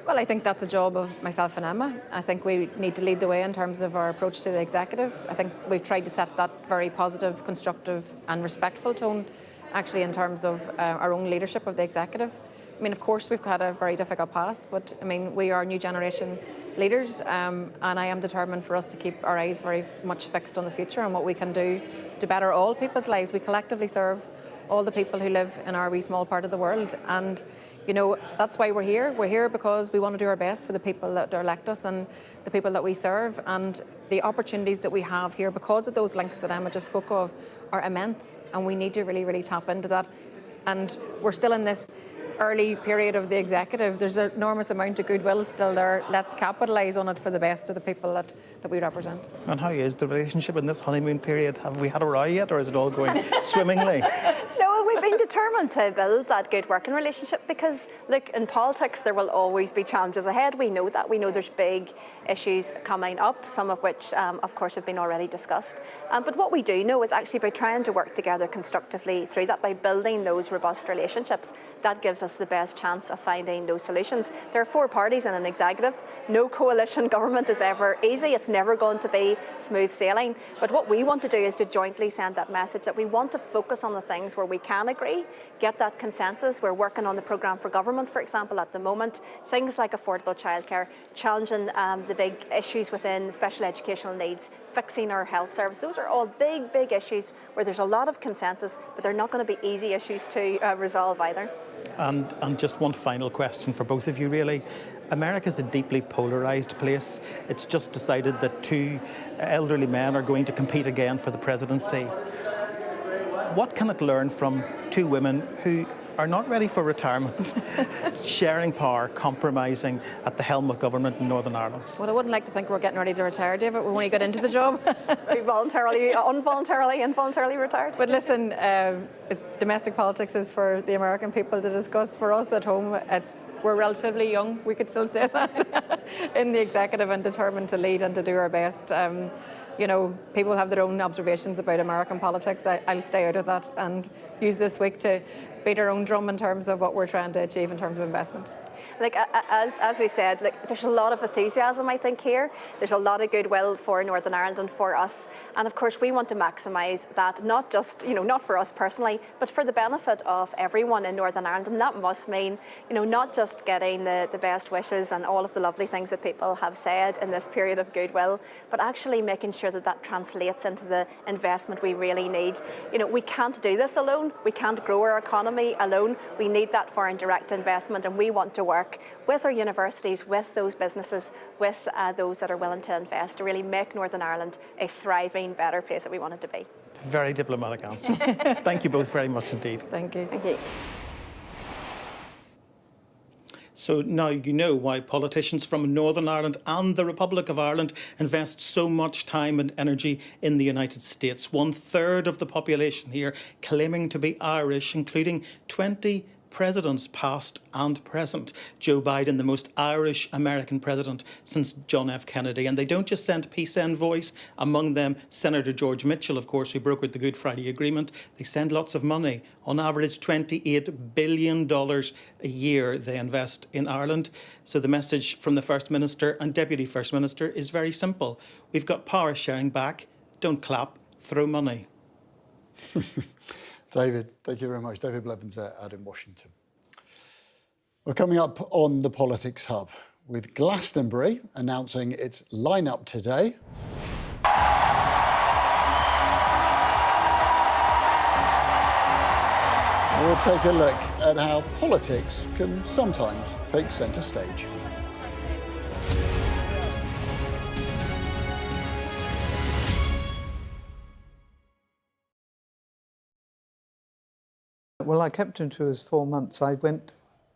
Well, I think that's a job of myself and Emma. I think we need to lead the way in terms of our approach to the executive. I think we've tried to set that very positive, constructive and respectful tone, actually, in terms of our own leadership of the executive. I mean, of course, we've had a very difficult past, but I mean, we are new generation leaders, and I am determined for us to keep our eyes very much fixed on the future and what we can do to better all people's lives. We collectively serve all the people who live in our wee small part of the world, and that's why we're here. We're here because we want to do our best for the people that elect us and the people that we serve, and the opportunities that we have here because of those links that Emma just spoke of are immense, and we need to really, really tap into that. And we're still in this early period of the executive. There's an enormous amount of goodwill still there. Let's capitalise on it for the best of the people that we represent.
And how is the relationship in this honeymoon period? Have we had a row yet, or is it all going swimmingly?
No, we've been determined to build that good working relationship because, look, in politics there will always be challenges ahead. We know that. We know there's big issues coming up, some of which, of course, have been already discussed. But what we do know is actually by trying to work together constructively through that, by building those robust relationships, that gives us the best chance of finding those solutions. There are 4 parties in an executive. No coalition government is ever easy. It's never going to be smooth sailing. But what we want to do is to jointly send that message that we want to focus on the things where we can agree, get that consensus. We're working on the programme for government, for example, at the moment. Things like affordable childcare, challenging the big issues within special educational needs, fixing our health service. Those are all big, big issues where there's a lot of consensus, but they're not going to be easy issues to resolve either.
And just one final question for both of you, really. America's a deeply polarised place. It's just decided that 2 elderly men are going to compete again for the presidency. What can it learn from 2 women who are not ready for retirement, sharing power, compromising at the helm of government in Northern Ireland?
Well, I wouldn't like to think we're getting ready to retire, David. We only got into the job.
We involuntarily, involuntarily retired.
But listen, domestic politics is for the American people to discuss. For us at home, we're relatively young. We could still say that in the executive, and determined to lead and to do our best. People have their own observations about American politics. I'll stay out of that and use this week to beat our own drum in terms of what we're trying to achieve in terms of investment.
Like, as we said, there's a lot of enthusiasm, I think, here. There's a lot of goodwill for Northern Ireland and for us. And of course, we want to maximise that, not just, not for us personally, but for the benefit of everyone in Northern Ireland. And that must mean, not just getting the best wishes and all of the lovely things that people have said in this period of goodwill, but actually making sure that that translates into the investment we really need. We can't do this alone. We can't grow our economy alone. We need that foreign direct investment, and we want to work with our universities, with those businesses, with those that are willing to invest to really make Northern Ireland a thriving, better place that we want it to be.
Very diplomatic answer. Thank you both very much indeed.
Thank you.
Thank you.
So now you know why politicians from Northern Ireland and the Republic of Ireland invest so much time and energy in the United States. 1/3 of the population here claiming to be Irish, including 20 presidents, past and present. Joe Biden, the most Irish American president since John F. Kennedy. And they don't just send peace envoys, among them Senator George Mitchell, of course, who brokered the Good Friday Agreement. They send lots of money. On average, $28 billion a year they invest in Ireland. So the message from the First Minister and Deputy First Minister is very simple. We've got power sharing back. Don't clap, throw money.
David, thank you very much. David Blevins out in Washington. We're coming up on the Politics Hub with Glastonbury announcing its lineup today. We'll take a look at how politics can sometimes take centre stage.
Well, I kept him to his 4 months. I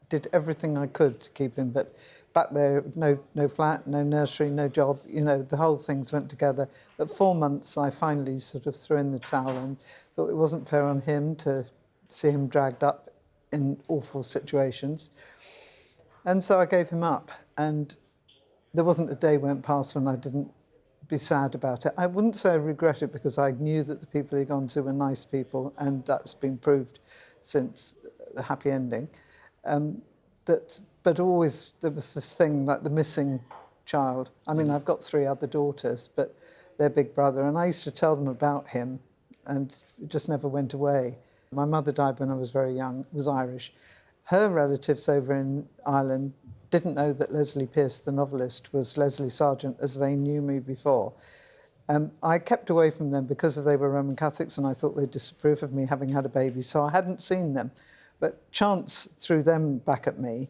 did everything I could to keep him, but back there, no flat, no nursery, no job, you know, the whole things went together. At 4 months, I finally sort of threw in the towel and thought it wasn't fair on him to see him dragged up in awful situations. And so I gave him up, and there wasn't a day went past when I didn't be sad about it. I wouldn't say I regret it, because I knew that the people he'd gone to were nice people, and that's been proved since the happy ending. But always there was this thing like the missing child. I mean, I've got 3 other daughters, but their big brother, and I used to tell them about him, and it just never went away. My mother died when I was very young, was Irish. Her relatives over in Ireland didn't know that Leslie Pearce, the novelist, was Leslie Sargent, as they knew me before. I kept away from them because they were Roman Catholics, and I thought they'd disapprove of me having had a baby, so I hadn't seen them. But chance threw them back at me.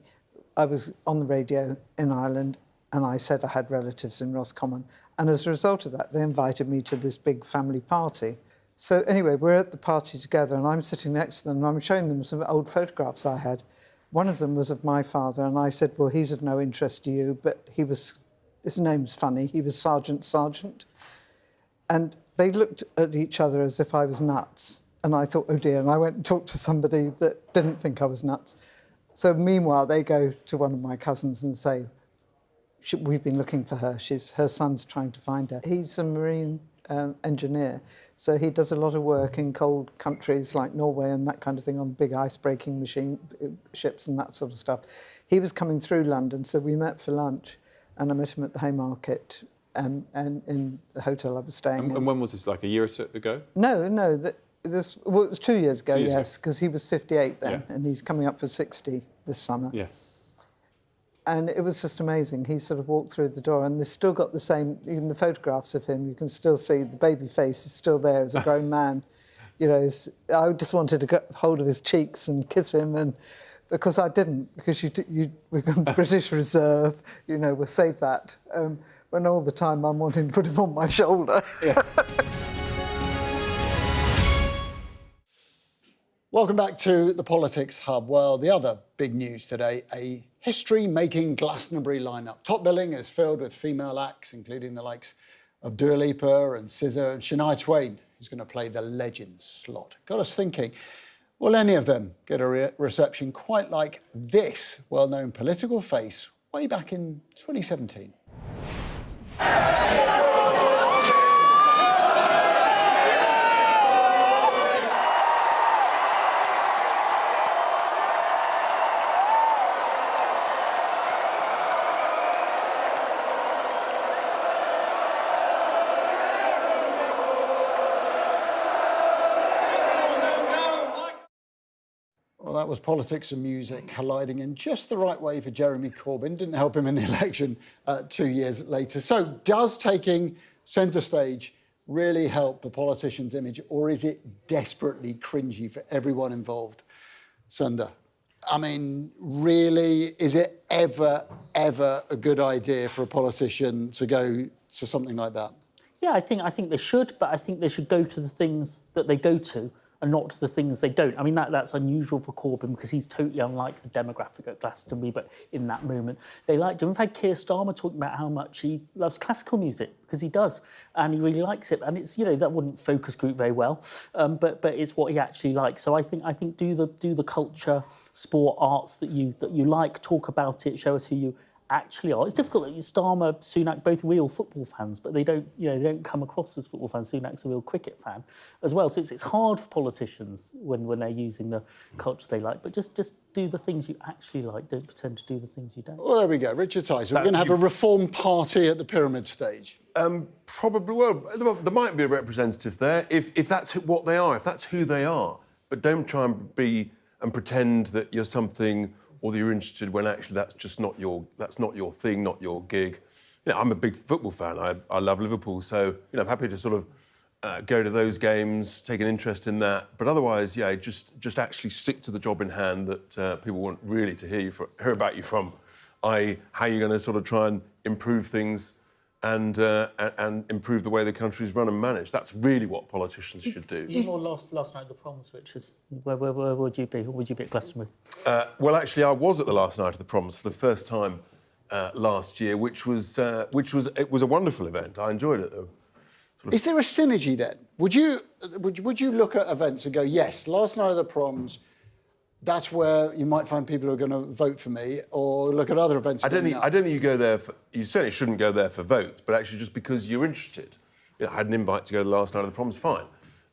I was on the radio in Ireland, and I said I had relatives in Roscommon. And as a result of that, they invited me to this big family party. So anyway, we're at the party together, and I'm sitting next to them, and I'm showing them some old photographs I had. One of them was of my father, and I said, well, he's of no interest to you, but his name's funny, he was Sergeant Sargent. And they looked at each other as if I was nuts. And I thought, oh dear, and I went and talked to somebody that didn't think I was nuts. So meanwhile, they go to one of my cousins and say, we've been looking for her. Her son's trying to find her. He's a marine engineer, so he does a lot of work in cold countries like Norway and that kind of thing, on big ice-breaking ships and that sort of stuff. He was coming through London, so we met for lunch, and I met him at the Haymarket and in the hotel I was staying in.
And when was this, like a year or so ago?
No, it was 2 years ago, yes, because he was 58 then, and he's coming up for 60 this summer.
Yeah.
And it was just amazing. He sort of walked through the door, and they've still got the same, even the photographs of him, you can still see the baby face is still there as a grown man. You know, I just wanted to get hold of his cheeks and kiss him, and because I didn't, because we're the British Reserve, you know, we'll save that. When all the time I'm wanting to put him on my shoulder.
Yeah.
Welcome back to the Politics Hub. Well, the other big news today, a history-making Glastonbury lineup. Top billing is filled with female acts, including the likes of Dua Lipa and SZA and Shania Twain, who's going to play the legend slot. Got us thinking, will any of them get a reception quite like this well-known political face way back in 2017? That was politics and music colliding in just the right way for Jeremy Corbyn. Didn't help him in the election 2 years later. So does taking centre stage really help the politician's image, or is it desperately cringy for everyone involved? Sunder, I mean, really, is it ever a good idea for a politician to go to something like that?
Yeah, I think they should, but I think they should go to the things that they go to and not to the things they don't. I mean, that's unusual for Corbyn because he's totally unlike the demographic at Glastonbury, but in that moment, they liked him. We've had Keir Starmer talking about how much he loves classical music, because he does, and he really likes it. And it's, that wouldn't focus group very well, but it's what he actually likes. So I think do the culture, sport, arts that you like, talk about it, show us who you actually are. It's difficult. Starmer, Sunak, both real football fans, but they don't come across as football fans. Sunak's a real cricket fan as well. So it's hard for politicians when they're using the culture they like. But just do the things you actually like. Don't pretend to do the things you don't.
Well, there we go. Richard Tice. We're going to have a reform party at the pyramid stage.
Probably. Well, there might be a representative there if that's what they are, if that's who they are. But don't try and pretend that you're something, or that you're interested when actually that's not your thing, not your gig. I'm a big football fan. I love Liverpool, so I'm happy to sort of go to those games, take an interest in that. But otherwise, just actually stick to the job in hand that people want really to hear about you from. How you're going to sort of try and improve things and improve the way the country's run and managed. That's really what politicians should do.
You were last night at the proms, Richard. Where would you be? Or would you be at Glastonbury?
Well, actually, I was at the last night of the proms for the first time last year, which was a wonderful event. I enjoyed it.
Is there a synergy then? Would you look at events and go, yes, last night of the proms, that's where you might find people who are going to vote for me, or look at other events?
I don't think you go there you certainly shouldn't go there for votes, but actually just because you're interested. I had an invite to go to the last night of the proms, fine.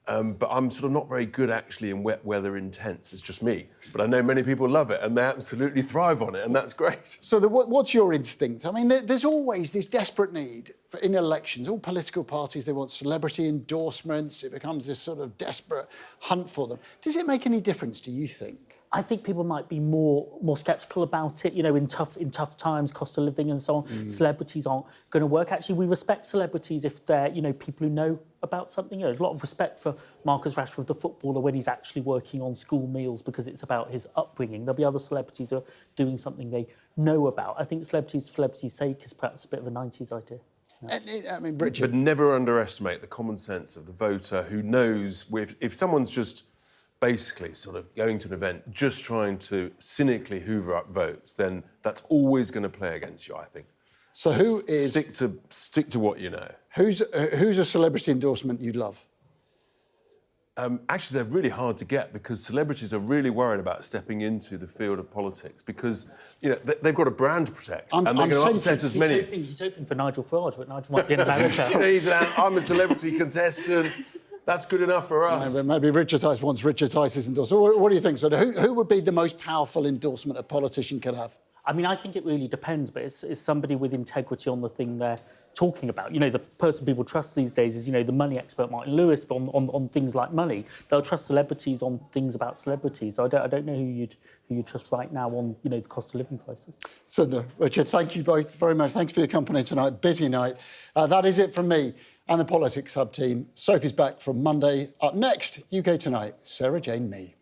But I'm sort of not very good actually in wet weather intense. It's just me. But I know many people love it and they absolutely thrive on it, and that's great.
So what's your instinct? I mean, there's always this desperate need in elections. All political parties, they want celebrity endorsements. It becomes this sort of desperate hunt for them. Does it make any difference, do you think?
I think people might be more sceptical about it, in tough times, cost of living and so on. Celebrities aren't going to work. Actually, we respect celebrities if they're, people who know about something. There's a lot of respect for Marcus Rashford, the footballer, when he's actually working on school meals because it's about his upbringing. There'll be other celebrities who are doing something they know about. I think celebrities for celebrity's sake is perhaps a bit of a 90s idea.
I mean, Richard.
But never underestimate the common sense of the voter who knows if someone's just basically sort of going to an event just trying to cynically hoover up votes, then that's always going to play against you, I think.
So who is...
Stick to what you know.
Who's a celebrity endorsement you'd love?
Actually, they're really hard to get because celebrities are really worried about stepping into the field of politics because, they've got a brand to protect. And they're going to upset as many...
He's hoping for Nigel Farage, but Nigel might be in America.
I'm a celebrity contestant. That's good enough for us.
Maybe Richard Tice wants Richard Tice's endorsement. What do you think, Sunder? Who would be the most powerful endorsement a politician could have?
I mean, I think it really depends, but it's somebody with integrity on the thing they're talking about. The person people trust these days is, the money expert Martin Lewis on things like money. They'll trust celebrities on things about celebrities. So I don't know who you'd trust right now on, the cost of living crisis.
Sunder, Richard, thank you both very much. Thanks for your company tonight. Busy night. That is it from me and the Politics Hub team. Sophie's back from Monday. Up next, UK Tonight, Sarah Jane Mee.